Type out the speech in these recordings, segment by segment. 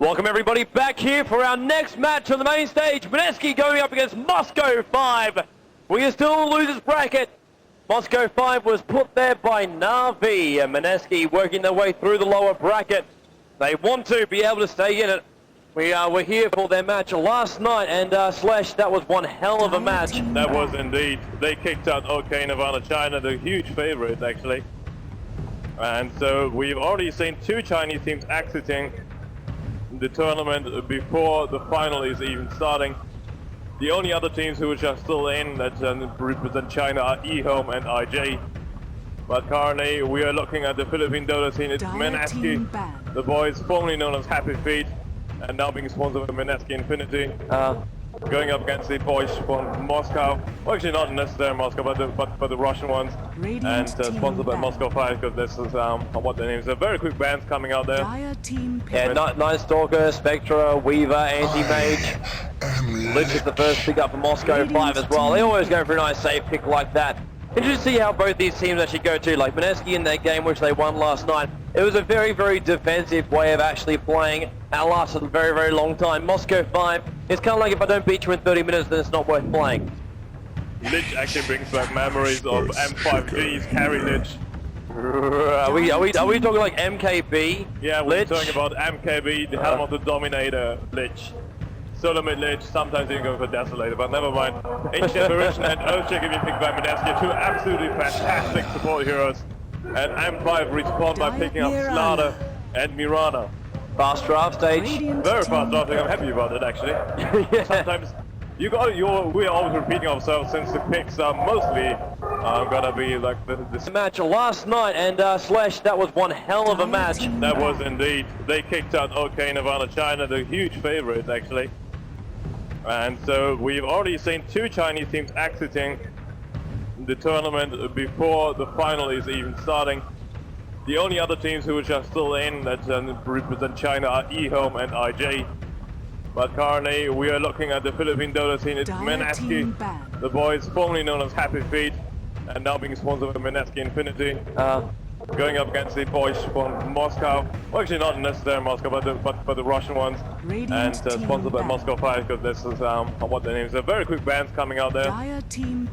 Welcome everybody back here for our next match on the main stage. Mineski going up against Moscow 5. We are still in the losers bracket. Moscow 5 was put there by Navi, and Mineski working their way through the lower bracket. They want to be able to stay in it. We were here for their match last night, and Slash, that was one hell of a match. That was indeed. They kicked out OK Nirvana China, the huge favorites actually. And so we've already seen two Chinese teams exiting the tournament before the final is even starting. The only other teams who are still in that represent China are eHome and IJ. But currently we are looking at the Philippine Dota scene. It's Mineski, the boys formerly known as Happy Feet, and now being sponsored by Mineski.Infinity. Going up against the boys from Moscow. Well, actually not necessarily Moscow, but the Russian ones. And sponsored by Moscow 5, because this is what their names are. Very quick bands coming out there. Yeah, Night Stalker, Spectra, Weaver, Anti-Mage. Lich is the first pick up for Moscow 5 as well. They always go for a nice safe pick like that. Interesting to see how both these teams actually go to. Like Mineski in that game which they won last night, it was a very, very defensive way of actually playing. That lasted a very, very long time. Moscow 5, it's kind of like if I don't beat you in 30 minutes, then it's not worth playing. Lich actually brings back memories of M5G's carry Lich. Are we talking like MKB? Yeah, we're talking about MKB, the Helm of the Dominator Lich. Solo mid Lich, sometimes even going for Desolator, but never mind. Ancient Apparition and Earthshake if you pick by Mineski, two absolutely fantastic support heroes. And M5 respawned by picking up Slaughter and Mirana. Fast draft stage. Very fast drafting, I'm happy about it actually. Yeah. Sometimes we're always repeating ourselves since the picks are mostly gonna be like this match last night, and Slash, that was one hell of a match. That was indeed. They kicked out OK Nirvana China, the huge favorites actually. And so we've already seen two Chinese teams exiting the tournament before the final is even starting. The only other teams who are still in that represent China are eHome and IJ. But currently we are looking at the Philippine Dota scene. It's Mineski, the boys formerly known as Happy Feet, and now being sponsored by Mineski.Infinity. Going up against the boys from Moscow. Well, actually not necessarily Moscow, but the Russian ones. And sponsored by Moscow 5, because this is what their names are. Very quick bands coming out there.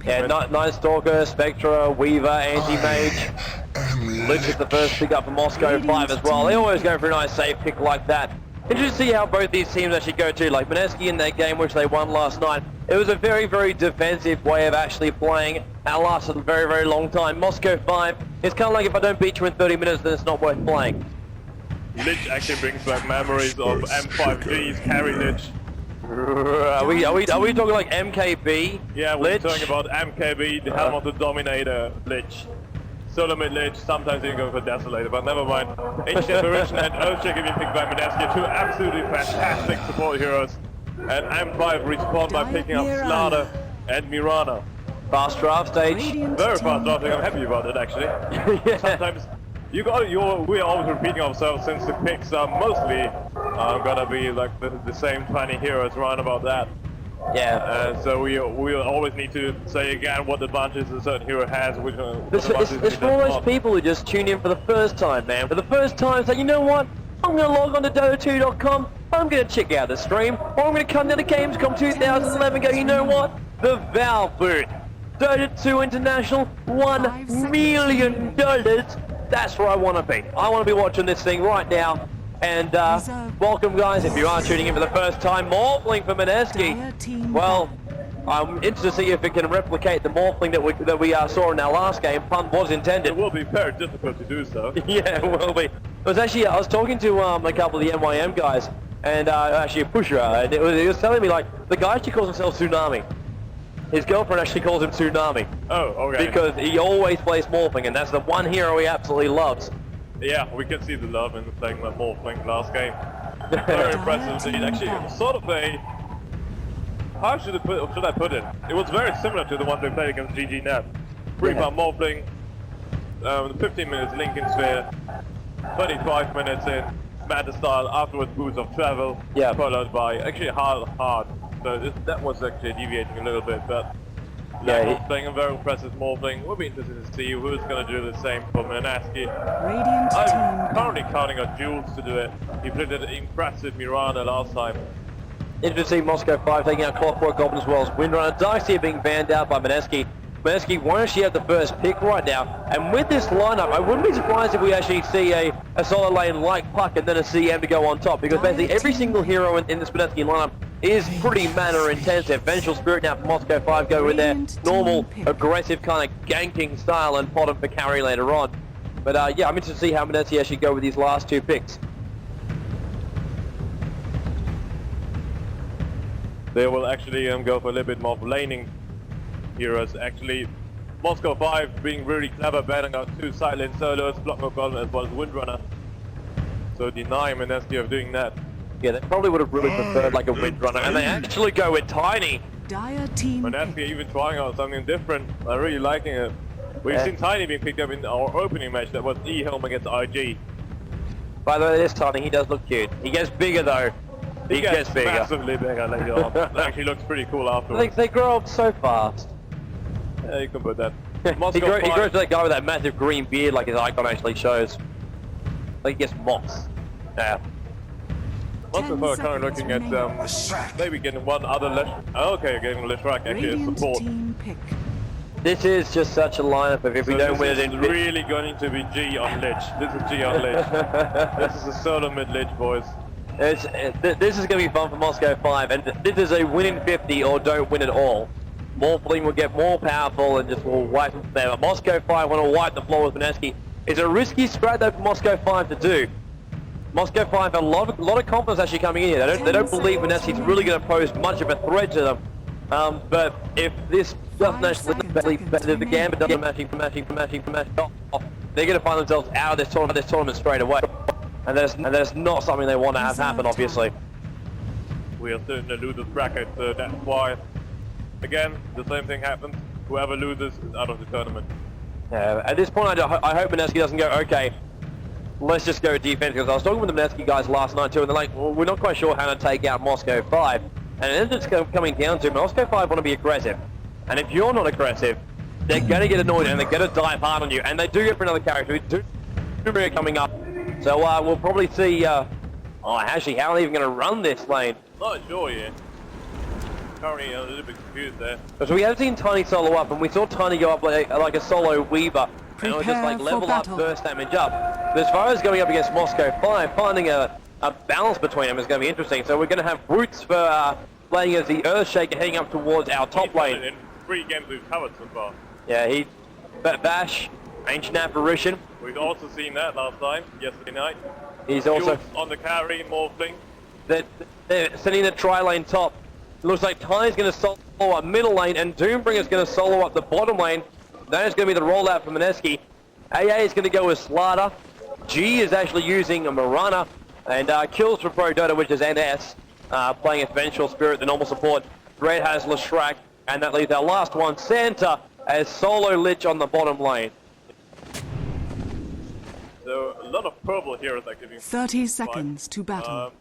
Yeah, Night Stalker, Spectra, Weaver, Anti-Mage. Lich is the first pick up for Moscow 5 as well. They always go for a nice safe pick like that. Interesting to see how both these teams actually go to. Like Mineski in that game which they won last night, it was a very, very defensive way of actually playing. That lasted a very, very long time. Moscow 5, it's kind of like if I don't beat you in 30 minutes, then it's not worth playing. Lich actually brings back memories of M5G's carry Lich. Are we talking like MKB? Yeah, we're talking about MKB, the Helm of the Dominator Lich. Solo mid Lich, sometimes even going for Desolator, but never mind. Ancient Apparition and Earthshake if you pick by Mineski, two absolutely fantastic support heroes. And M5 respawned by picking up Slaughter and Mirana. Fast draft stage. Very fast drafting, I'm happy about it actually. Yeah. Sometimes we're always repeating ourselves since the picks are mostly gonna be like the same 20 heroes around about that. Yeah. So we always need to say again what advantages a certain hero has, which it's for all those people who just tune in for the first time, man. For the first time, say, you know what? I'm going to log on to Dota2.com, I'm going to check out the stream, or I'm going to come down to Gamescom 2011 and go, you know what? The Valve booth. Dota 2 International, $1 million. That's where I want to be. I want to be watching this thing right now. And welcome guys, if you are tuning in for the first time, Morphling for Mineski. Well, I'm interested to see if it can replicate the Morphling that we saw in our last game. Pun was intended. It will be very difficult to do so. Yeah, it will be. It was actually, I was talking to a couple of the NYM guys, and actually a pusher, and he was telling me, like, the guy actually calls himself Tsunami. His girlfriend actually calls him Tsunami. Oh, okay. Because he always plays Morphling, and that's the one hero he absolutely loves. Yeah, we can see the love in playing that Morphling last game. Very impressive indeed. Actually, it was sort of a... How should I put it? It was very similar to the one they played against GGNet. Brief-up Morphling, 15 minutes Lincoln Sphere, 25 minutes in Matter Style, afterwards Boots of Travel, followed by actually hard. So that was actually deviating a little bit, but Level's playing a very impressive Morphling. We'll be interested to see who's going to do the same for Mineski. Radiant I'm team. currently counting on Jules to do it. He played an impressive Miranda last time. Interesting to see Moscow 5 taking out Clockwork Goblin as well as Windrunner. Darkseer being banned out by Mineski. Mineski won't actually have the first pick right now. And with this lineup, I wouldn't be surprised if we actually see a solo lane like Puck and then a CM to go on top. Because basically every single hero in this Mineski lineup is pretty mana intensive. Vengeful Spirit now for Moscow 5 go with their normal, aggressive kind of ganking style and pot him for carry later on. But yeah, I'm interested to see how Mineski actually go with these last two picks. They will actually go for a little bit more of laning heroes. Actually, Moscow 5 being really clever, banning out two side lane solos, Clockwork Goblin as well as Windrunner. So deny Mineski of doing that. Yeah, they probably would have really preferred like a Windrunner, and they actually go with Tiny. Dire team. Mineski even trying out something different. I'm really liking it. We've seen Tiny being picked up in our opening match. That was E-Helm against IG. By the way, this Tiny, he does look cute. He gets bigger though. He gets bigger. Massively bigger later on. It actually looks pretty cool afterwards. They grow up so fast. Yeah, you can put that. he Moscow grows to that guy with that massive green beard like his icon actually shows. Like he gets moss. Yeah. Moscow 5 are kind of looking at maybe getting one other okay, getting Leshrac actually as support. Team pick. This is just such a lineup of if we don't win it in really going to be G on Lich. This is G on Lich. This is a solo mid Lich, boys. This is going to be fun for Moscow 5, and this is a win in 50 or don't win at all. Morphling will get more powerful and just will wipe them there. But Moscow 5 want to wipe the floor with Mineski. It's a risky strat though for Moscow 5 to do. Moscow 5 have a lot of confidence actually coming in here. They don't believe Mineski's really going to pose much of a threat to them. But if this doesn't actually the Gambit doesn't match off, they're going to find themselves out of this tournament straight away. And there's not something they want to have happen, obviously. We are still in the losers bracket, so that's why, again, the same thing happens. Whoever loses is out of the tournament. Yeah, at this point, I hope Mineski doesn't go, okay, let's just go defense, because I was talking with the Mineski guys last night too, and they're like, well, we're not quite sure how to take out Moscow 5. And it ends up coming down to Moscow 5 want to be aggressive. And if you're not aggressive, they're going to get annoyed and they're going to dive hard on you. And they do go for another character. We do coming up. So we'll probably see, actually, how are they even going to run this lane? Not sure yet. Currently a little bit confused there. Because we have seen Tiny solo up, and we saw Tiny go up like a solo Weaver. And it was just like level up, burst damage up. But as far as going up against Moscow 5, finding a balance between them is going to be interesting. So we're going to have Roots for playing as the Earthshaker heading up towards our top lane. In 3 games we've covered so far. Yeah, Bash, Ancient Apparition. We've also seen that last time, yesterday night. He's also Jules on the carry, Morphling. They're sending the tri-lane top. It looks like Tiny's going to solo up middle lane, and Doombringer's going to solo up the bottom lane. That is going to be the rollout for Mineski. AA is going to go with Slaughter. G is actually using a Marana, and kills for Pro Dota, which is NS, playing as Vengeful Spirit, the normal support. Red has Leshrac, and that leaves our last one, Santa, as solo Lich on the bottom lane. So a lot of purple heroes active. 30 seconds to battle.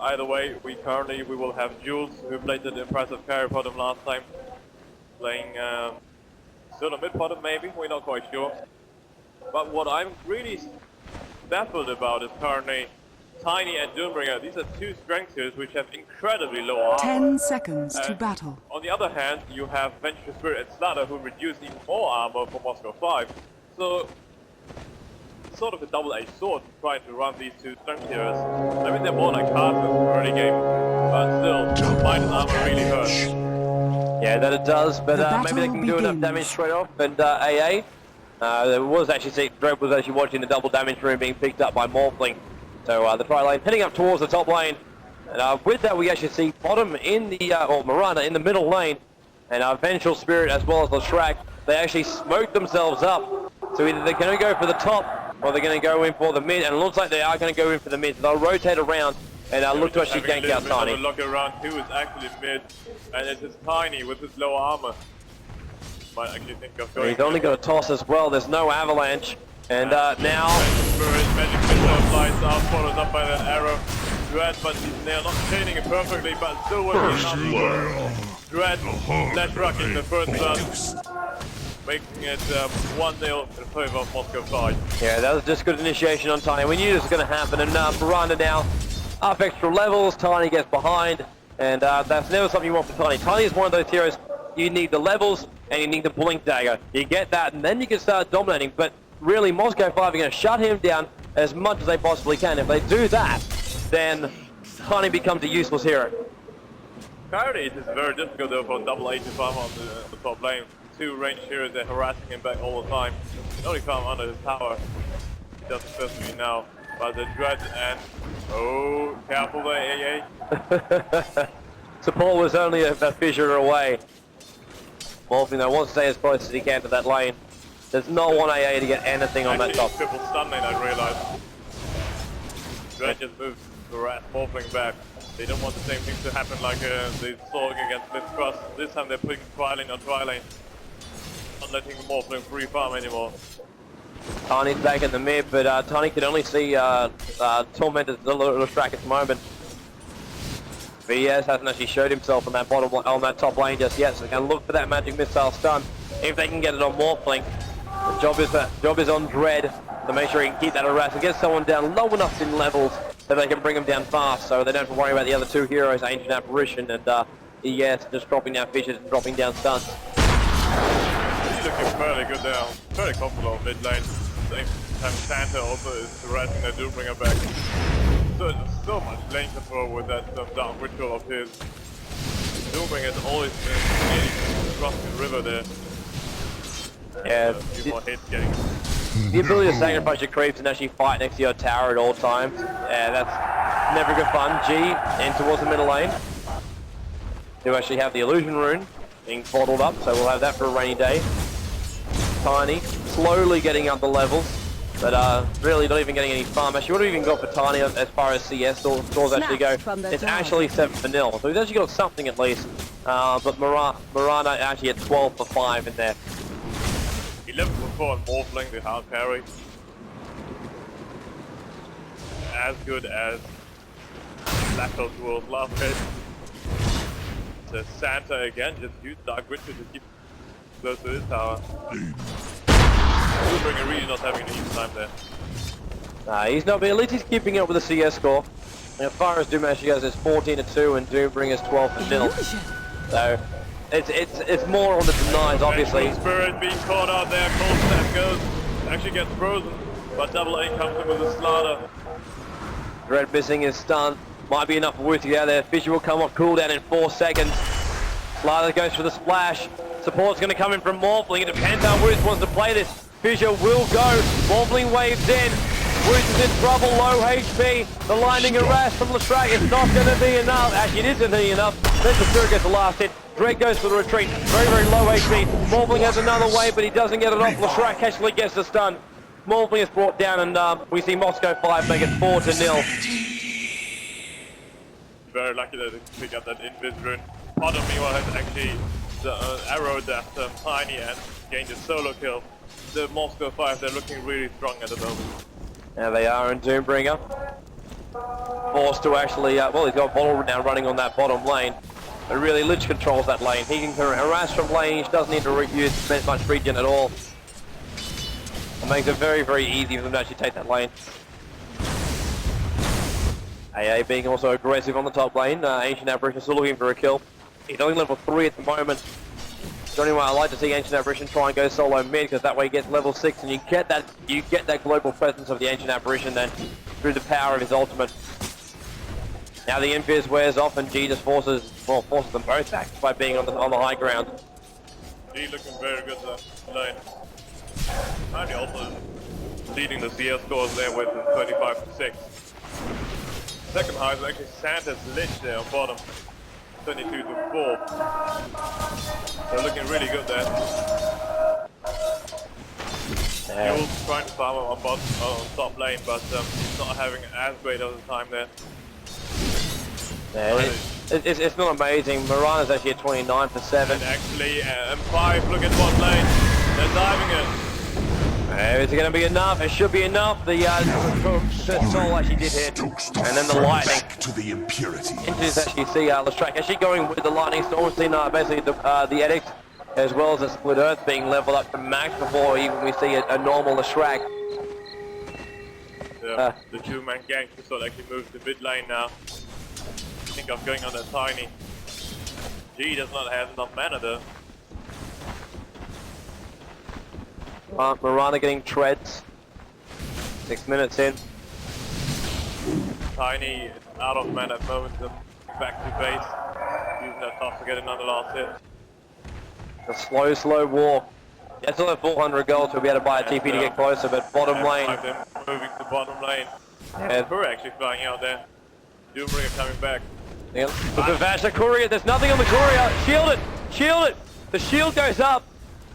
Either way, we will have Jules, who played an impressive carry bottom last time, playing solo mid bottom maybe, we're not quite sure. But what I'm really baffled about is currently Tiny and Doombringer. These are 2 strength heroes which have incredibly low armor. 10 seconds to battle. On the other hand, you have Vengeful Spirit and Slaughter, who reduce even more armor for Moscow 5. So sort of a double-edged sword trying to run these 2 strength heroes. I mean, they're more like casters in the early game, but still, minus armor really hurts. Yeah, that it does, but maybe they can do enough damage straight off. And AA, there was actually, Dread was actually watching the double damage room being picked up by Morphling. So the tri-lane heading up towards the top lane. And with that, we actually see Bottom in the, or Marana in the middle lane. And Vengeful Spirit as well as Leshrac, they actually smoked themselves up. So either they're going to go for the top, or they're going to go in for the mid, and it looks like they are going to go in for the mid. So they'll rotate around and look to actually gank out Tiny. Look around who is actually mid, and it is Tiny with his low armor. Might actually think of going. He's only got a toss as well. There's no avalanche, and now. Magic Missile flies out, followed up by that arrow. Dread, but they're not chaining it perfectly, but still working enough. Dread, let's rock in the first run, making it 1-0 in favor of Moscow 5. Yeah, that was just good initiation on Tiny. We knew this was going to happen, and Miranda now up extra levels. Tiny gets behind, and that's never something you want for Tiny. Tiny is one of those heroes, you need the levels, and you need the Blink Dagger. You get that, and then you can start dominating, but really, Moscow 5 are going to shut him down as much as they possibly can. If they do that, then Tiny becomes a useless hero. Currently, it is very difficult though for double 85 on the top lane. Two ranged heroes, they're harassing him back all the time. He can only farm under his tower. He does it personally now. But the Dread and... oh, careful there, AA. Support was only a fissure away. Morphing though wants to stay as close as he can to that lane. There's not one AA to get anything on that top. Triple stun lane, I realized. Dread just moves the rat morphling back. They don't want the same thing to happen like they saw against Mistrust. This time they're putting Tri-Lane on Tri-Lane. Not letting the morphling free farm anymore. Tiny's back in the mid, but Tiny can only see Tormentor's a little track at the moment. VS hasn't actually showed himself on that that top lane just yet, so they're going to look for that magic missile stun. If they can get it on Morphling, the job is on Dread to make sure he can keep that harass and get someone down low enough in levels so they can bring him down fast, so they don't have to worry about the other two heroes, Ancient Apparition and ES, just dropping down fishes and dropping down stuns. He's looking fairly good there, very comfortable on mid lane. Same time Santa also is harassing the Doombringer back. So there's so much lane control with that dark ritual of his. Doombringer has always been crossing the river there. Yeah, a few more hits getting. The ability to sacrifice your creeps and actually fight next to your tower at all times. Yeah, that's never good fun. G in towards the middle lane. Do actually have the illusion rune being bottled up, so we'll have that for a rainy day. Tiny slowly getting up the levels, but really not even getting any farm. Actually, what have we even got for Tiny as far as CS scores actually go? It's actually 7 for 0, so he's actually got something at least. But Miranda actually at 12 for 5 in there. 11 for 4 on Morphling, the hard carry. As good as Black Hole was last game. The Santa again, just use Dark Ritual to keep close to his tower. Doombringer really not having an easy time there. He's not, but at least he's keeping up with the CS score. And as far as Doom actually goes, it's 14-2 and Doombringer's 12 for 0. So it's more on the denies, obviously. Spirit being caught out there, Cold Snap goes, actually gets frozen, but Double A comes in with a slaughter. Dread missing his stun. Might be enough for Wooth to get out there. Fisher will come off cooldown in 4 seconds. Slaughter goes for the splash. Support's going to come in from Morphling. It depends how Wooth wants to play this. Fisher will go. Morphling waves in. Wooth is in trouble, low HP. The lightning harass from Lestrak is not going to be enough. Actually, it isn't enough. Then the Spirit gets the last hit. Dread goes for the retreat. Very, very low HP. Morphling has another wave, but he doesn't get it off. Lestrak actually gets the stun. Morphling is brought down, and we see Moscow 5 make it 4-0. Very lucky that they pick up that Invis rune. Part of me has actually arrowed that Tiny and gained a solo kill. The Moscow 5, they're looking really strong at the moment. There they are in Doombringer. Forced to actually, well, he's got Bottle now running on that bottom lane. But really, Lich controls that lane. He can harass from lane, he doesn't need to use much regen at all. It makes it very, very easy for them to actually take that lane. AA being also aggressive on the top lane. Ancient Apparition still looking for a kill. He's only level 3 at the moment. The only way I like to see Ancient Apparition try and go solo mid, because that way he gets level 6 and you get that global presence of the Ancient Apparition then through the power of his ultimate. Now the Invis wears off and G just forces them both back by being on the high ground. G looking very good lane. And he also leading the CS scores there with 25-6. Second highest actually Santa's Lich there on bottom. 22-4. They're looking really good there. Jules trying to farm on top lane, but he's not having as great of a time there. Yeah, it's not amazing. Mirana's actually at 29 for 7. And actually M5, look at bot lane. They're diving it. Is it going to be enough? It should be enough. The soul actually did hit. And then the lightning. To the impurity. Inches actually see Lestrak actually going with the lightning storm. Seeing basically the edict as well as the split earth being leveled up to max before even we see a normal Lestrak. Yeah, the two-man gang sort of actually moves to mid lane now. I think I'm going on that tiny. G does not have enough mana though. Mirana getting treads. 6 minutes in. Tiny is out of mana at momentum. Back to base. Using that toss to get another last hit. The slow walk. Yeah, still have 400 gold to be able to buy a TP to get closer, but bottom lane. Moving to bottom lane. Yeah. We're actually flying out there. Doombringer coming back. Yeah. Look at Vash, the courier. There's nothing on the courier. Shield it! Shield it! The shield goes up.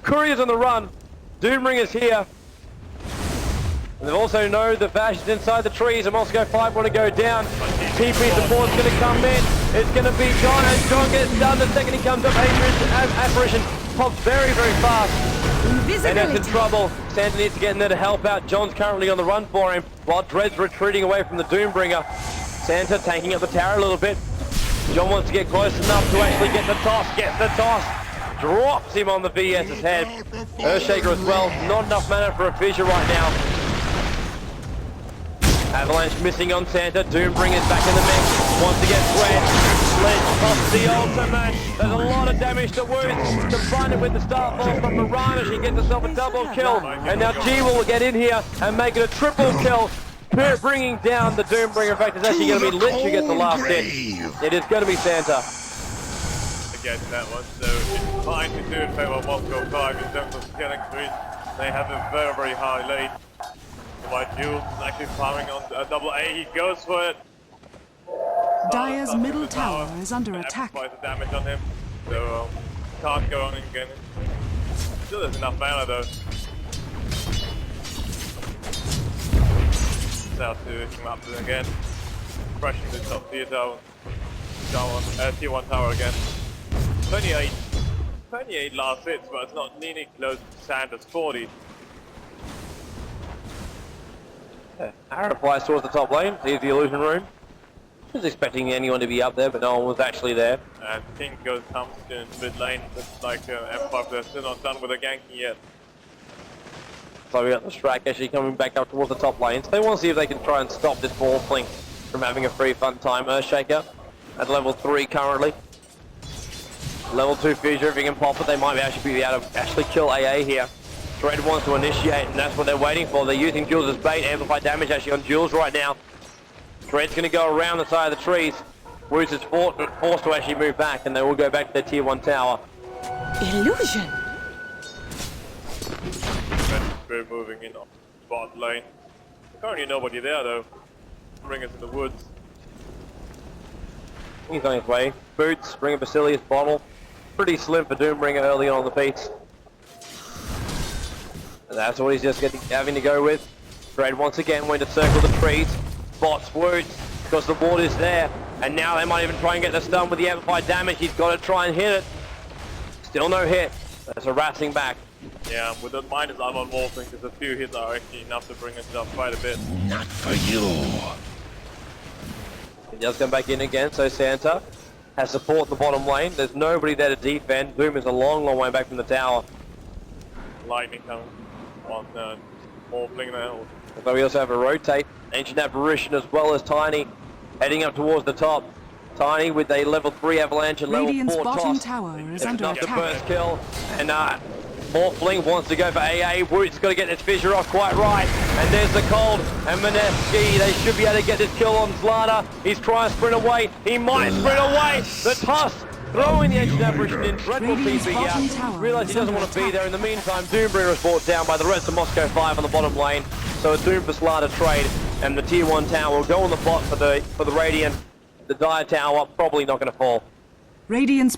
Courier's on the run. Doombringer's here. And they also know that Vash is inside the trees and Moscow 5 want to go down. TP support's going to come in. It's going to be John, and John gets done the second he comes up. Apparition pops very fast. And that's in trouble. Santa needs to get in there to help out. John's currently on the run for him, while Dread's retreating away from the Doombringer. Santa taking up the tower a little bit. John wants to get close enough to actually get the toss. Gets the toss. Drops him on the VS's head. Earthshaker as well. Not enough mana for a fissure right now. Avalanche missing on Santa. Doombringer's back in the mix. Wants to get Sledge. Sledge pops the ultimate. There's a lot of damage to Wounds. Combined with the Starfall from Mirana, she gets herself a double kill. And now G will get in here and make it a triple kill. Bringing down the Doombringer. In fact, it's actually going to be Lich who gets the last hit. It is going to be Santa. Again, that one. So it's fine to do in favor of Moscow 5 in terms of scaling trees. They have a very high lead. The White Jules is actually firing on a double A. He goes for it. Dire's middle tower is under attack. Amplifies the damage on him. So can't go on again. Still there's enough mana though. Now to come up to again. Crushing the top tier tower. Tier 1 tower again. 28 last hits, but it's not nearly close to Santa's 40. Aaron applies towards the top lane. Sees the illusion room. Was expecting anyone to be up there, but no one was actually there. And King comes in mid lane. Looks like M5 they're still not done with the ganking yet. So we got the Strak actually coming back up towards the top lanes. They want to see if they can try and stop this ball fling from having a free fun time. Earthshaker at level 3 currently. Level 2 fissure, if he can pop it, they might actually be able to actually kill AA here. Dread wants to initiate, and that's what they're waiting for. They're using Jules as bait, amplify damage actually on Jules right now. Dread's going to go around the side of the trees. Woods is forced to actually move back, and they will go back to their tier 1 tower. Illusion. We're moving in on bot lane. Currently nobody there though. Bring us in the woods. He's on his way. Boots, bring a Basilius bottle. Pretty slim for Doombringer early on the piece. And that's what he's just having to go with. Dread once again went to circle the trees. Bots Woods, because the ward is there. And now they might even try and get the stun with the amplified damage. He's got to try and hit it. Still no hit. That's harassing back. Yeah, with the minus armor morphing, because a few hits are actually enough to bring us up quite a bit. Not for you. He does come back in again, so Santa has support in the bottom lane. There's nobody there to defend. Doom is a long way back from the tower. Lightning coming on morphing now. So we also have a rotate. Ancient Apparition as well as Tiny heading up towards the top. Tiny with a level 3 avalanche and level Radiant's 4 bottom toss. tower is It's under enough to attack. first kill. And Morphling wants to go for AA. Woot's got to get this fissure off quite right. And there's the cold. And Mineski, they should be able to get this kill on Zlata. He's trying to sprint away. He might sprint away. The toss. Throwing the Ancient Apparition in. Dreadful Radiant's TP bottom out. tower Realize he is doesn't under want to be attack. there. In the meantime, Doombringer is brought down by the rest of Moscow 5 on the bottom lane. So a Doom for Zlata trade. And the tier 1 tower will go on the bot for the Radiant. The Dire tower probably not going to fall. Radiant's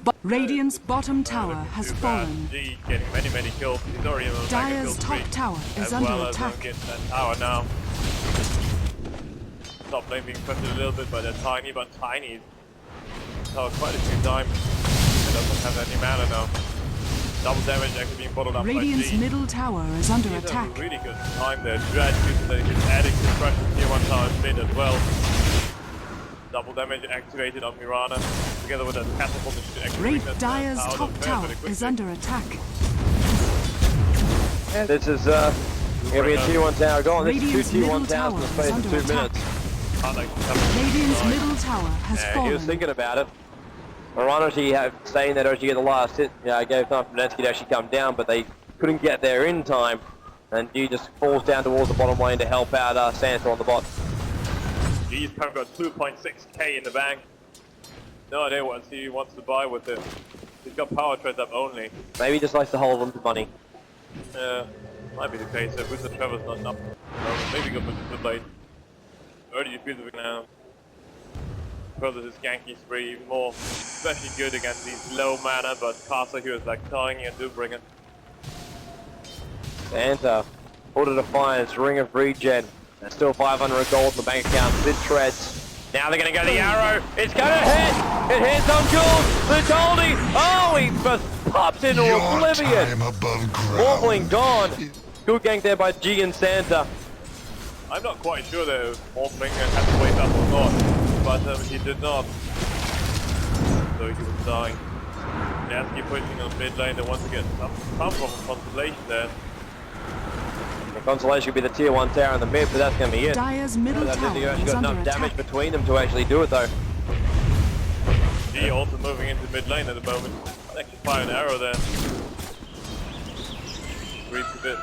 bottom tower has fallen. G getting many kills. He's already in the Dire's top tower is under attack. Getting that tower now. Top lane being pressured a little bit by that Tiny, but Tiny tower quite a few times. He doesn't have any mana now. Double damage actually being followed up Radiant's by G. middle tower is under He's attack. having a really good time there. Dread using his adding suppression tier 1 tower mid as well. Double damage activated on Mirana, together with a catapult that should activate Great that Dire's tower top very, tower very quickly. is under attack. This is gonna be a tier 1 tower gone. This is Radiant's 2 tier 1 middle towers in the tower space is of under 2 attack. minutes. Can't actually have Radiant's it. middle tower has Yeah, fallen. he was thinking about it. Mirana saying that actually get the last hit. Yeah, I gave time for Mineski to actually come down, but they couldn't get there in time. And G just falls down towards the bottom lane to help out Santa on the bot. G's currently got 2.6k in the bank. No idea what he wants to buy with it. He's got power trades up only. Maybe he just likes to hold on to money. Might be the case. Wizard Trevor's not up. Maybe got too late. Early defeated now. Further his ganky spree even more. Especially good against these low mana, but caster heroes like Tiny and Doombringer. Santa, Order Defiance, Ring of Regen. There's still 500 gold in the bank account. Mid treads. Now they're going to go the arrow. It's going to hit. It hits on Jules. The Goldie. Oh, he just pops into Your oblivion. time above Morphling ground. gone. Good gank there by G and Santa. I'm not quite sure that Morphling had to wake up or not, but he did not. So he was dying. Mineski pushing on mid lane. They want to get some form of consolation there. The consolation could be the tier 1 tower in the mid, but that's going to be it. Dire's middle I don't think tower you actually is got under enough damage attack. between them to actually do it though. G also moving into mid lane at the moment. I'd actually fire an arrow there. Breathes a bit.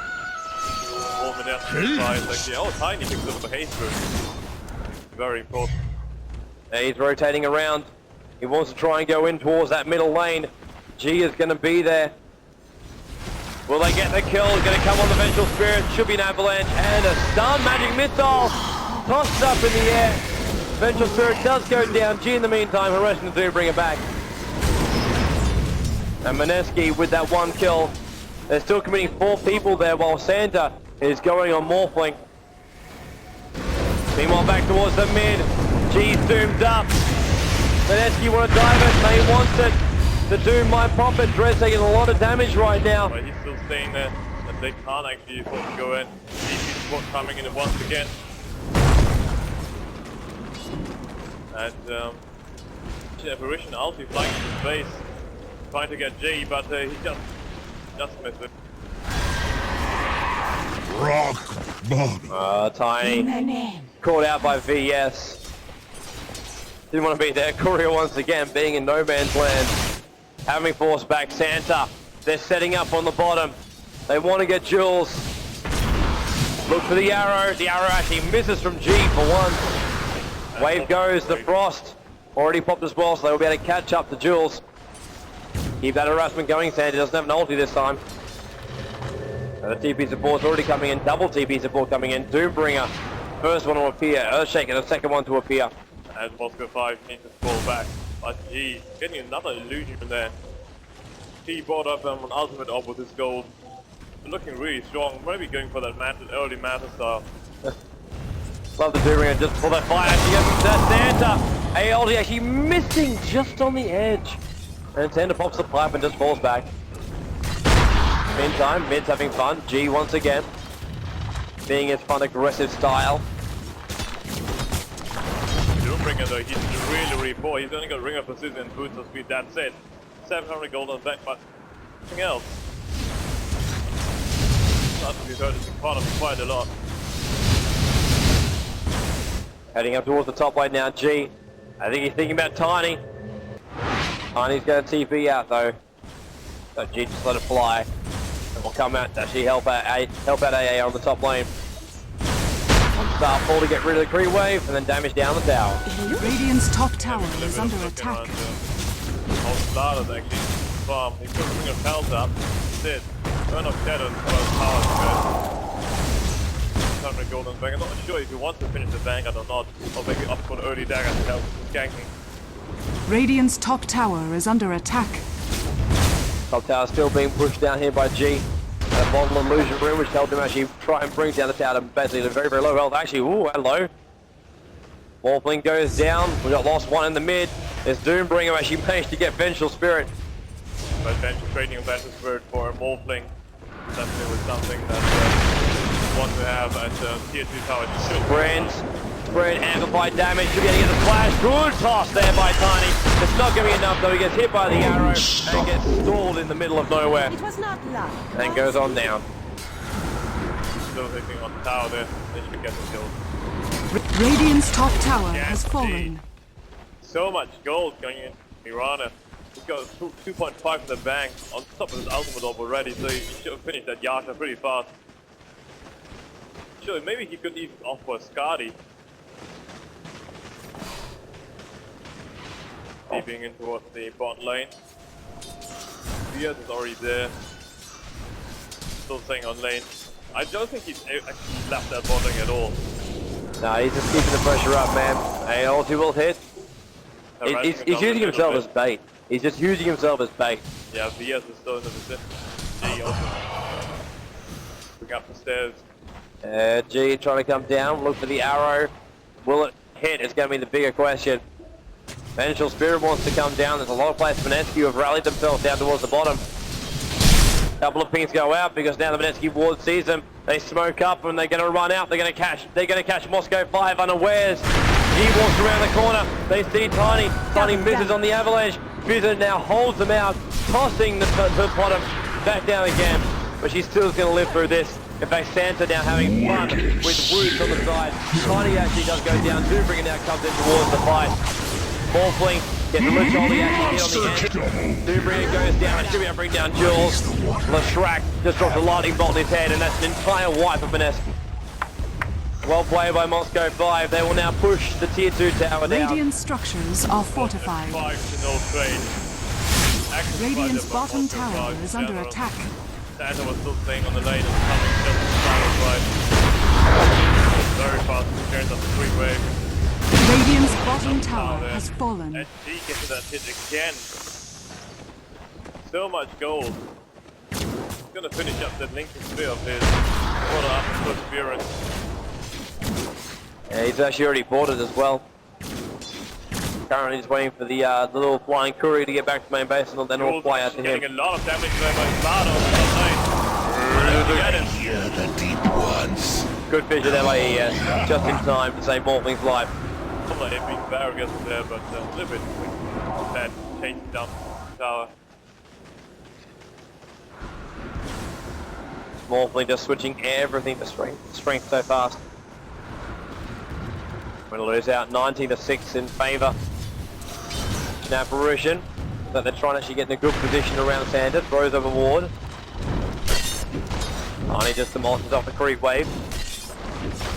Warming up to the side actually. Oh, Tiny picks up the haste room. Very important. Yeah, he's rotating around. He wants to try and go in towards that middle lane. G is going to be there. Will they get the kill? Going to come on the Vengeful Spirit. Should be an avalanche and a stun. Magic missile tossed up in the air. Vengeful Spirit does go down. G in the meantime, harassing the two, bring it back. And Mineski with that one kill. They're still committing 4 people there while Santa is going on Morphling. Meanwhile, back towards the mid. G zoomed up. Mineski want to dive it. They wants it. The Doom might pop it. Dre's taking a lot of damage right now. But he's still staying there, and they can't actually afford to go in. DP support coming in once again. And Apparition ulti flying into space, trying to get J, but he just missed it. Rock bottom. Tiny. Caught out by VS. Didn't want to be there. Courier once again being in no man's land. Having forced back Santa. They're setting up on the bottom. They want to get Jules. Look for the arrow. The arrow actually misses from G for once. Wave goes. The Frost already popped as well, so they'll be able to catch up to Jules. Keep that harassment going. Santa doesn't have an ulti this time. And the TP support's already coming in. Double TP support coming in. Doombringer. First one to appear. Earthshaker, the second one to appear. And Moscow 5 needs to fall back. But G getting another illusion there. He brought up an ultimate orb with his gold. Looking really strong. Maybe going for that early Manta style. Love the Doombringer just for that fire. She gets that Santa. ALD actually missing just on the edge. And Santa pops the pipe and just falls back. Meantime, mid's having fun. G once again. Being his fun aggressive style. Doombringer though, he's really poor. He's only got Ring of Precision and Boost of Speed, that's it. 700 gold on that, but nothing else. We've heard it's part of quite a lot. Heading up towards the top lane now, G. I think he's thinking about Tiny. Tiny's going to TP out though. So G just let it fly. And will come out to actually help out AA on the top lane. One star fall to get rid of the creep wave and then damage down the tower. Radiant's top tower is under attack. Started actually farm. He's got Ring of Health up. That's it. Burn of Shadows as power good. 600 gold on the bank. I'm not sure if he wants to finish the vanguard or not. Or maybe opt for an early dagger to help with ganking. Radiant's top tower is under attack. Top tower still being pushed down here by G. That bottle illusion room which helped him actually try and bring down the tower to basically a very low health. Actually, ooh, hello. Morphling goes down. We got lost one in the mid. There's Doombringer actually managed to get Vengeful Spirit. But then trading a better spirit for a Morphling definitely was something that want to have at tier 2 tower. Sprint, amplified damage, should be able to get the flash. Good toss there by Tiny. It's not going to be enough though. He gets hit by the arrow and gets stalled in the middle of nowhere. It was not luck. And goes on down. Still hitting on the tower there. They should get the kill. Radiant's top tower has Yes, fallen. So much gold going in Mirana. He's got 2.5 in the bank on top of his ultimate orb already, so he should have finished that Yasha pretty fast. Sure, maybe he could even opt for a Skadi. Deeping in towards the bot lane. Diaz is already there. Still staying on lane. I don't think he's actually left that bot lane at all. No, he's just keeping the pressure up, man. Hey, ulti will hit. He's using himself as bait. He's just using himself as bait. Yeah, Diaz is still in the vicinity. G also going up the stairs. G trying to come down, look for the arrow. Will it hit? It's going to be the bigger question. Vengeful Spirit wants to come down. There's a lot of players for Mineski who have rallied themselves down towards the bottom. Couple of pings go out because now the Mineski ward sees them. They smoke up and they're going to run out. They're going to catch Moscow 5 unawares. He walks around the corner. They see Tiny. Tiny misses on the avalanche. Vision now holds them out, tossing the bottom back down again. But she still is going to live through this. In fact, Santa now having fun with Woods on the side. Tiny actually does go down. Zubringer now comes in towards the fight. Morphling gets a little shoulder action hit on the end. Zubringer goes down. Should be able to bring down Jules. Lashrak just drops a lightning bolt in his head, and that's an entire wipe of Mineski. Well played by Moscow 5. They will now push the tier 2 tower down. Radiant structures are fortified. 5 to no trade. Radiant's bottom tower is under attack. Santa was still staying on the lane and coming just in time of right. Very fast in terms of the 3 wave. Radiant's bottom tower has fallen. And he gets that hit again. So much gold. He's gonna finish up that Lincoln Spear of his. What up perseverance. Yeah, he's actually already bought it as well. Currently just waiting for the little flying courier to get back to main base, and then we'll fly out to him. Getting a lot of damage there by Slado on the top lane. Hear the deep ones. Good vision there by ES, just in time to save Morphling's life. Some like it being Vargas there, but a little bit bad chasing down the tower. Morphling just switching everything to strength so fast. We're going to lose out 19 to 6 in favour. Now Apparition, so they're trying to actually get in a good position around Santa, throws over ward. Tiny just demolishes off the creep wave.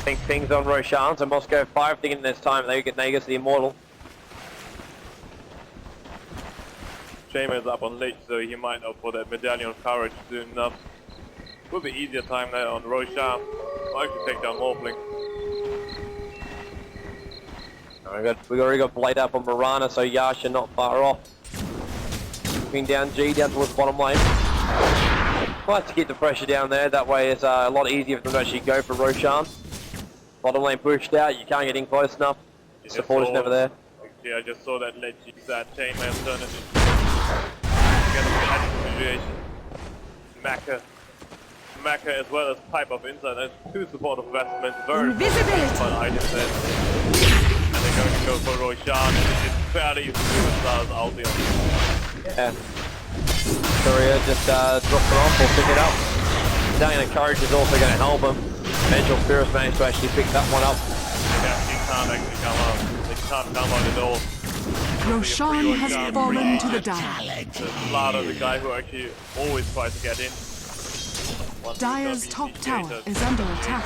Think things on Roshan, so Moscow 5 thinking this time they get Nagus the Immortal. Shaman is up on lich, so he might opt for that Medallion of Courage soon enough. Will be easier time there on Roshan. Or I can take down Morphling. We already got Blade up on Mirana, so Yasha not far off. Moving down G, down towards the bottom lane. Like to keep the pressure down there, that way it's a lot easier for them to actually go for Roshan. Bottom lane pushed out, you can't get in close enough. Support is never there. Actually, I just saw that lich use that Chainman turn it into get a situation. Maka as well as Pipe of Insight and 2 supportive investments, very fun items there. And they're going to go for Roshan, and it is fairly easy to do with Stars out there. Yeah. Courier just drops it off or pick it up. Medallion of Courage is also going to help him. Vengeful Spirit managed to actually pick that one up. Yeah, he can't actually come out. They can't come out at all. Roshan has fallen to the Dire. Slaughter, the guy who actually always tries to get in. Dire's top tower is under attack.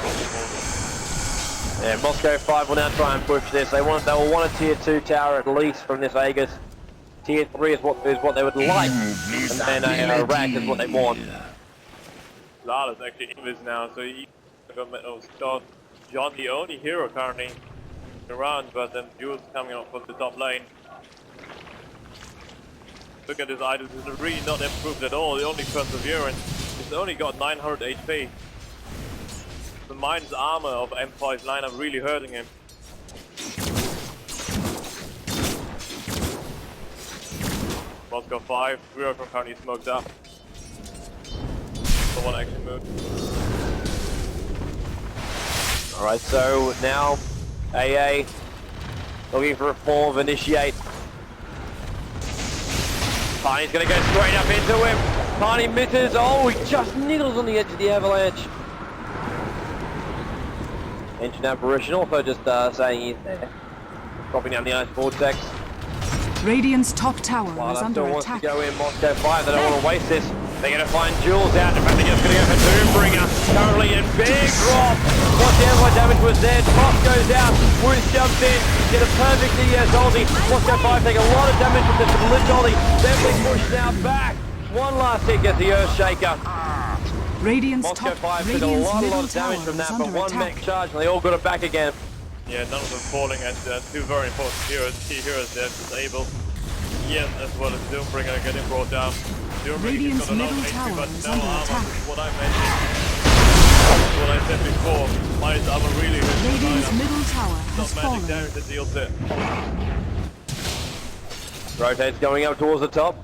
Yeah, Moscow 5 will now try and push this. They will want a tier 2 tower at least from this Aegis. Tier 3 is what they would like, and then a rack is what they want. Slaughter's actually in this now, so he got John, the only hero currently around, but then Jules coming up from the top lane. Look at his items, it's really not improved at all. The only perseverance. He's only got 900 HP. The Mine's armor of M5's lineup really hurting him. Moscow 5. 3 of them currently smoked up. So one action move. Alright, so now AA looking for a form of initiate. Tiny's gonna go straight up into him. Tiny misses. Oh, he just niggles on the edge of the avalanche. Ancient Apparition also just saying he's there. Dropping down the ice vortex. Radiant's top tower While is that under still wants to attack. go in Moscow 5, they don't want to waste this. They're going to find Jules out. In fact, they're just going to go for Doombringer. Currently in big drop. What damage was there? Top goes out. Woods jumps in. Get a perfect DES ulti. Moscow 5 take a lot of damage from this lift ulti. Then they push now back. One last hit gets the Earthshaker. Radiant's Moscow top 5 took a Radiant's lot middle of damage tower from is that, but under one attack. mech charge and they all got it back again. Yeah, none of them falling, and two very important heroes, key heroes there, disabled. Ian as well as Doombringer are getting brought down. Radiant's got a lot of middle HP, tower but is no under armor, attack. which is what I mentioned. What I said before, minus armor really hurts Radiant's China. middle tower It's has not magic fallen. damage that deals it. Rotates going up towards the top.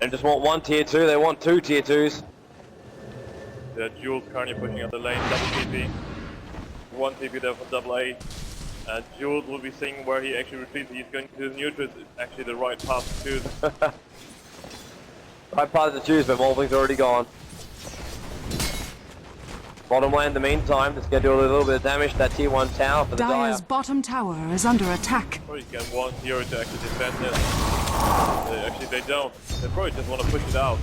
They just want one tier 2, they want 2 tier 2s. The Jules currently pushing up the lane, double TP. One TP there for double A. And Jules will be seeing where he actually retreats. He's going to the neutral. It's actually the right path to choose. Right path to choose, but Molbling's already gone. Bottom lane in the meantime, just going to do a little bit of damage to that tier 1 tower for the Dire's Dire. bottom tower is under attack. Probably get one hero to actually defend it. Actually, they don't. They probably just want to push it out.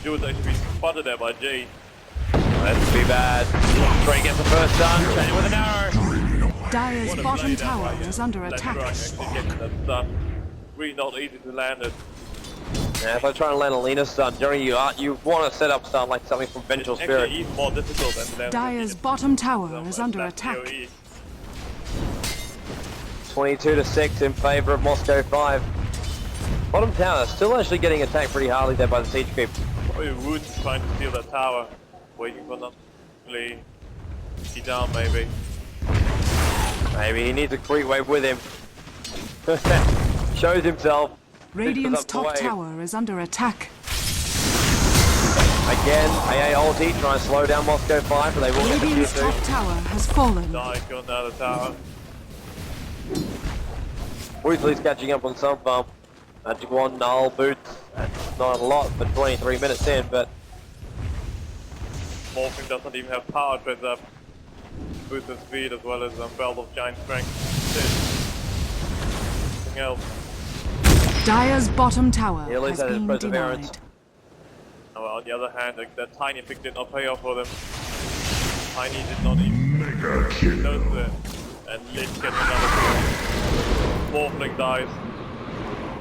Jules actually being spotted there by Jay. That's too bad. Trey gets the first stun, chain with an arrow. Dire's What a bottom play that tower by is under Left attack. Rock actually getting that stun. Really not easy to land it. Yeah, if I try and land a Lena stun, generally you want to set up stun like something from Vengeful Spirit. Actually, even more difficult than to land. Dire's bottom tower is under attack. 22-6 in favour of Moscow 5. Bottom tower still actually getting attacked pretty hardly there by the siege creep. Probably Woods trying to steal that tower. Waiting for them to be down maybe. Maybe he needs a creep wave with him. Shows himself. Radiant's up the top wave. tower is under attack. Again, AA ulti trying to slow down Moscow 5, but they will get the Radiant's tier top 2. tower has fallen. Die, going down the tower. Weasley's catching up on some bump. Magic Wand, Null, Boots. That's not a lot for 23 minutes in, but Morphing doesn't even have power treads up. Boost of speed as well as belt of giant strength. Nothing else. Dire's bottom tower he at least has has his been perseverance. denied. Now, on the other hand, that tiny pick did not pay off for them. Tiny did not even notice it. And Lich gets another kill. Morphling dies.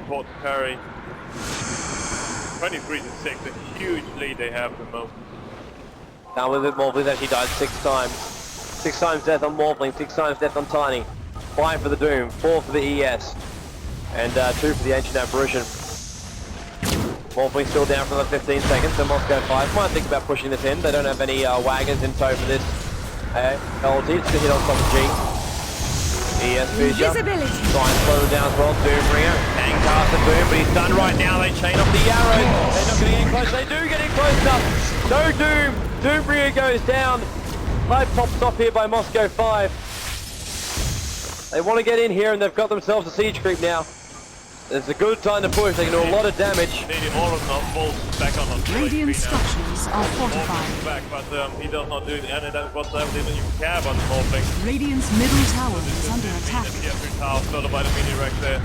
Important parry. 23-6, a huge lead they have at the moment. Now with it, Morphling's actually died 6 times. 6 times death on Morphling, 6 times death on Tiny. 5 for the Doom, 4 for the ES. And 2 for the Ancient Apparition. Morphling still down for the 15 seconds, so Moscow 5 might think about pushing this in. They don't have any wagons in tow for this. LT, it's to hit on top of G. ES Fissure. Try and slow them down as well. Doombringer. Hang cast the Doom, but he's done right now. They chain off the arrows. They're not getting in close. They do get in close enough. No Doom. Doombringer goes down. Light pops off here by Moscow 5. They want to get in here and they've got themselves a siege creep now. It's a good time to push. They can do a lot of damage. Needing all of them full back on Radiant HP now. structures are fortified. Back, but he does not do any damage whatsoever. They don't even care about the Morphling. Radiant's middle tower is under attack. The every tower followed by the mini wreck there.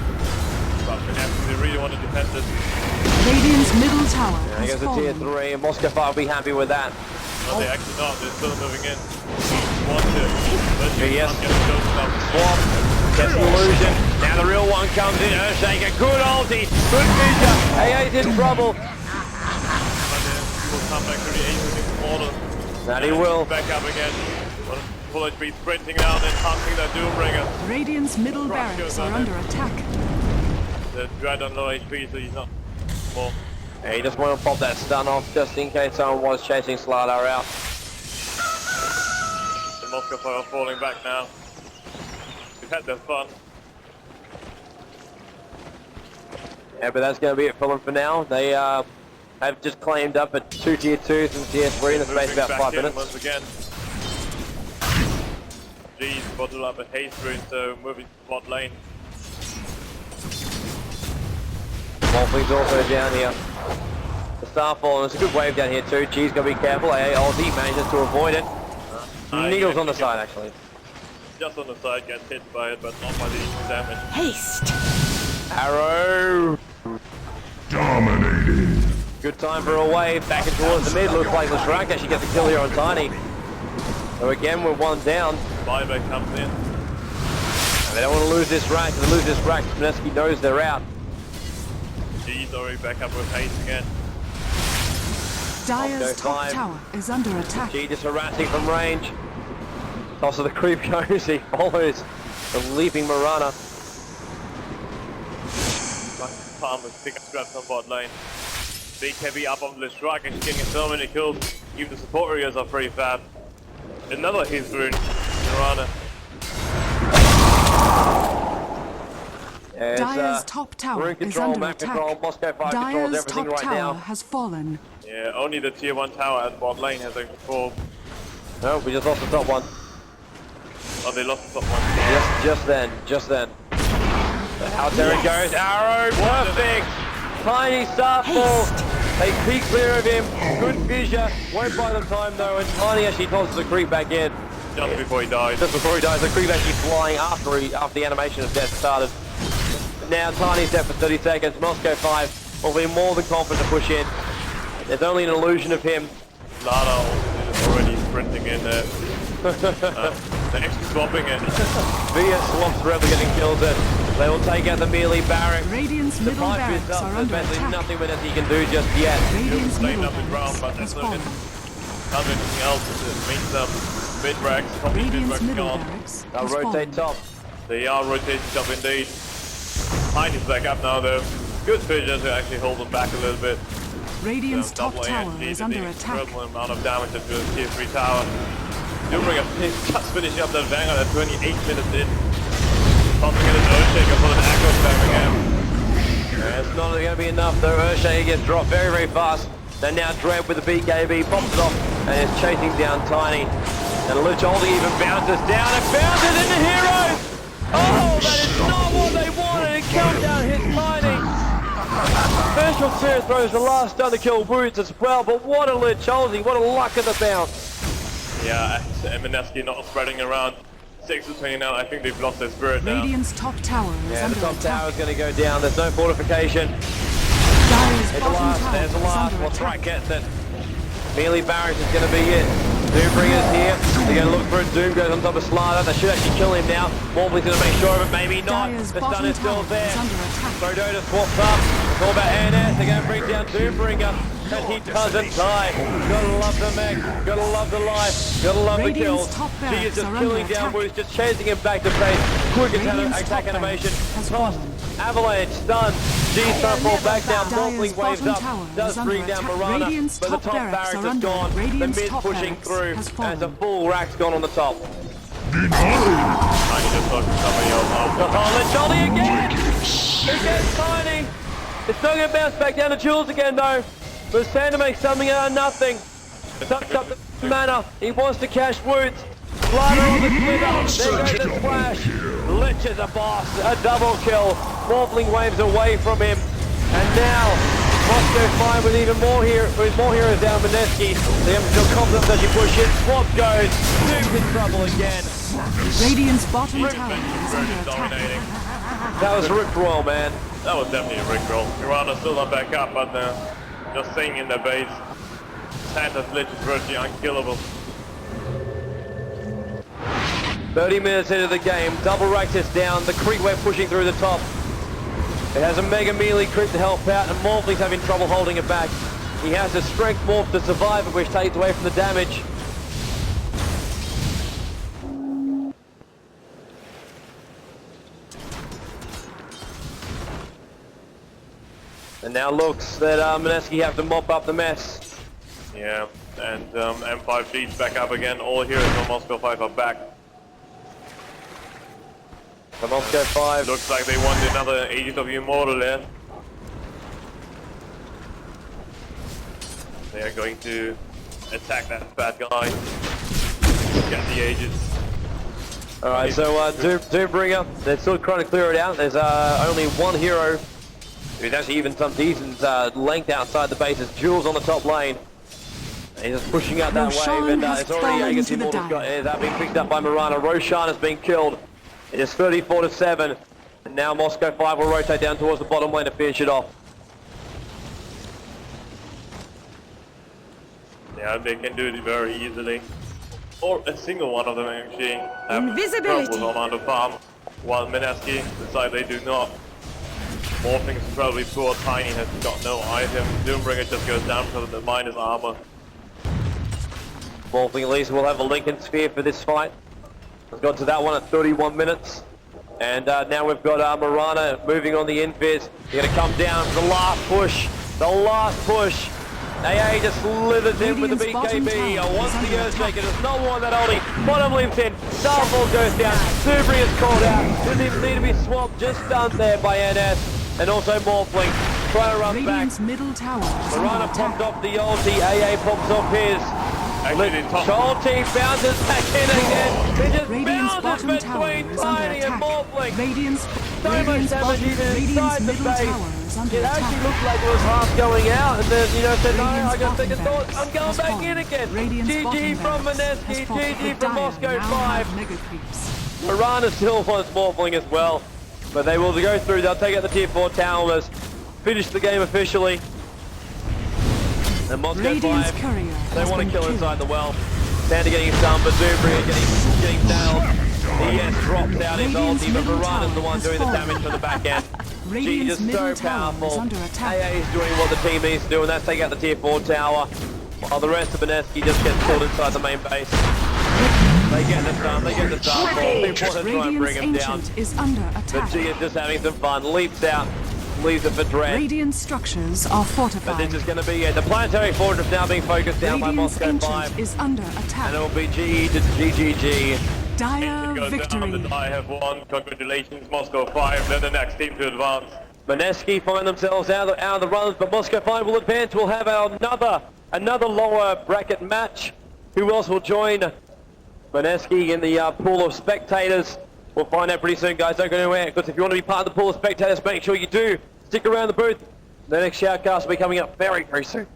But they really want to defend this. Radiant's middle tower I has guess a tier fallen. 3 and Moscow 5 will be happy with that. No, they actually not. They're still moving in. Want to. But you Yes. can't get close enough. Swap. Gets the illusion. Now the real one comes in. Earthshaker. Good ulti. Good feature. AA's in trouble. But he will come back to the 8 minutes order. That he will. Back up again. Full HP sprinting down and hunting that Doombringer. Radiant's middle barracks are under attack. The Dread on low HP, so he's not more. Yeah, he just want to pop that stun off just in case someone was chasing Slardar out. The Moscow are falling back now. We've had their fun. Yeah, but that's going to be it for them for now. They have just claimed up at 2 tier 2s and tier 3 in the space of about 5 minutes. Once again. G's bottled up a haste rune, so moving to bot lane. Wolfling's also down here. The Starfall, there's a good wave down here too. G's got to be careful. AA Aussie manages to avoid it. Needles on the side actually. Just on the side, gets hit by it, but not by the damage. Haste. Arrow! Dominated. Good time for a wave. Back and towards the mid. Looks like Leshrac actually gets a kill here on Tiny. So again, we're one down. Buyback comes in. And they don't want to lose this rack. If they lose this rack, Mineski knows they're out. G's already back up with haste again. Dire's top 5. tower is under attack. G just harassing from range. Toss of the creep goes. He follows the leaping Marana. Palm with pick up scraps on bot lane. Big heavy up on Leshrac and she's getting so many kills. Even the support areas are pretty fast. Another haste rune. Marana. Yeah, Dire's top tower rune is control, under map attack. control, Moscow 5 controls Dire's everything top right tower now. has fallen. Yeah, only the tier 1 tower at bot lane has actually fallen. No, we just lost the top one. Oh, they lost the top one. Just then. Out there it goes. Arrow, perfect. Tiny Starfall. They peek clear of him. Good vision. Won't buy them time though, and Tiny actually tosses the creep back in. Just before he died. Just before he dies, the creep actually flying after the animation of death started. Now Tiny's dead for 30 seconds. Moscow 5 will be more than confident to push in. There's only an illusion of him. Lada is already sprinting in there. They're actually swapping it. VS swaps forever getting kills in. They will take out the melee barracks. Radiant's The middle pipe is barracks up. are There's under basically attack. nothing Mineski can do just yet. Radiant's Playing middle up the ground, but barracks has there's fallen. nothing else. It means mid-racks, complete Radiant's mid-racks middle gone. barracks They'll has rotate fallen. top. They are rotating top indeed. Tiny's back up now though. Good vision to actually hold them back a little bit. Radiant's top Double tower ANG is did under the attack. incredible amount of damage into the tier 3 tower. Doombringer just finishing up that Vanguard at 28 minutes in. Tossing in an Earthshaker for an Echo spamming him. Yeah, it's not going to be enough though. Earthshaker gets dropped very, very fast. They're now Dread with the BKB, pops it off, and is chasing down Tiny. And Lich Oldie even bounces down and bounces into Heroes! Oh, that is not what they wanted! And Countdown hits Tiny! Special Seer throws the last stun to kill Woods as well, but what a Lich Oldie, what a luck of the bounce! Yeah, and Mineski not spreading around. 6 to 20 now, I think they've lost their spirit now. Radiant's top tower is Yeah, the under top tower attack. is going to go down, there's no fortification. Dire's There's the bottom last, tower there's the is last, under what's right attack. gets it. Melee Barracks is going to be it. Doombringer's here, they're going to look for it, Doom goes on top of Slider, they should actually kill him now. Morbley's going to make sure of it, maybe not. Dire's The stun bottom is still tower there. is under attack. Dota swaps up, it's all about ANS, they're going to bring down Doombringer, and he doesn't die. Gotta love the mech, gotta love the life, gotta love the Radiant's kills. top She barracks is just are killing under down attack. Woods, just chasing him back to base. Quick Radiant's attack top animation, barracks has toss, fallen. avalanche, stun. G's trying to fall back down, Dire's Morphling waves bottom up, tower does is under bring down attack. Marana, Radiant's but the top top barracks barracks are is under. gone, the Radiant's mid top pushing barracks through, has and the fallen. full rack's gone on the top. Denied. Tiny just focused somebody else out. Oh, let's Jolly again! It gets Tiny! It's not going to bounce back down to Jules again though. But Sander makes something out of nothing. Sucks up the mana. He wants to cash Woods. Slider on the slither. There goes the splash. Lich is a boss. A double kill. Morphling waves away from him. And now, Moscow 5 with even more heroes down Mineski. They have to feel confident as you push in. Swap goes. Doom's in trouble again. Radiant's bottom tower is under attack. Dominating. That was Rick Roll, man. That was definitely a rickroll. Mirana's still not back up, but just staying in their base. Santa's Lich is virtually unkillable. 30 minutes into the game, double rack is down, the creep wave pushing through the top. It has a mega melee creep to help out, and Morphling's having trouble holding it back. He has a strength morph to survive it, which takes away from the damage. And now looks that Mineski have to mop up the mess. Yeah, and M5 G's back up again. All heroes on Moscow 5 are back. The Moscow 5. Looks like they want another Aegis of Immortal there. They are going to attack that bad guy. Get the Aegis. Alright, so Doombringer, they're still trying to clear it out. There's only one hero who's actually even some decent length outside the base. It's Jules on the top lane. He's just pushing out that Roshan wave, and has it's already fallen Aegis to the Immortal's got dive. that being picked up by Marana. Roshan has been killed. It is 34-7, and now Moscow 5 will rotate down towards the bottom lane to finish it off. Yeah, they can do it very easily. Or a single one of them actually have Invisibility. trouble on the farm, while Mineski decide they do not. Morphing is probably poor, Tiny has got no item, Doombringer just goes down because of the minus armor. Morphling at least will have a Lincoln Sphere for this fight. We've got to that one at 31 minutes. And now we've got Marana moving on the invis. They're going to come down for the last push. The last push. AA just slithers in with the BKB. Once the Earthshaker does not want that ulti. Bottom limps in. Starfall goes down. Subri is called out. Doesn't even need to be swapped. Just stunned there by NS. And also Morphling. Trying to run Radiant's back. middle tower is Marana under popped attack. off the ulti. AA pops off his. Actually, the top Salty bounces back in again. It just Radiant's bounces bottom tower between is under Tiny and attack. Morphling. Radiant's So much Radiant's damage even Radiant's inside the middle base. tower is under It actually attack. looked like it was half going out, and then, you know, said, no, I Radiant's got second bottom thoughts, I'm going barracks back has in again. fallen. Radiant's GG bottom from barracks has Mineski, fallen. GG The from Dire Moscow now 5. have mega creeps. Marana still wants Morphling as well, but they will go through, they'll take out the tier 4 towers, finish the game officially. And Moscow Radiant's 5, courier they has want to been kill killed. inside the well. Sander getting stunned, but Doombringer getting nailed. ES drops out his Radiant's ulti, but middle Marana's the tower one has doing the fallen. damage from the back end. G Radiant's just middle so tower is powerful. under attack. AA is doing what the team needs to do, and that's take out the tier 4 tower. While the rest of Mineski just gets killed inside the main base. They get the stun, they get the stun. They want to try and bring Radiant's him down. ancient is under But attack. G is just having some fun, leaps out, leaves it for Dread. Radiant structures are But fortified. this is going to be the planetary fortress now being focused down by Radiant's Moscow ancient 5. is under And attack. it will be GE to GGG. Dire goes down, victory. the Die have won, congratulations Moscow 5, they're the next team to advance. Mineski find themselves out of the runs, but Moscow 5 will advance. We'll have another lower bracket match. Who else will join Mineski in the pool of spectators? We'll find out pretty soon, guys. Don't go anywhere, because if you want to be part of the pool of spectators, make sure you do stick around the booth. The next shoutcast will be coming up very, very soon.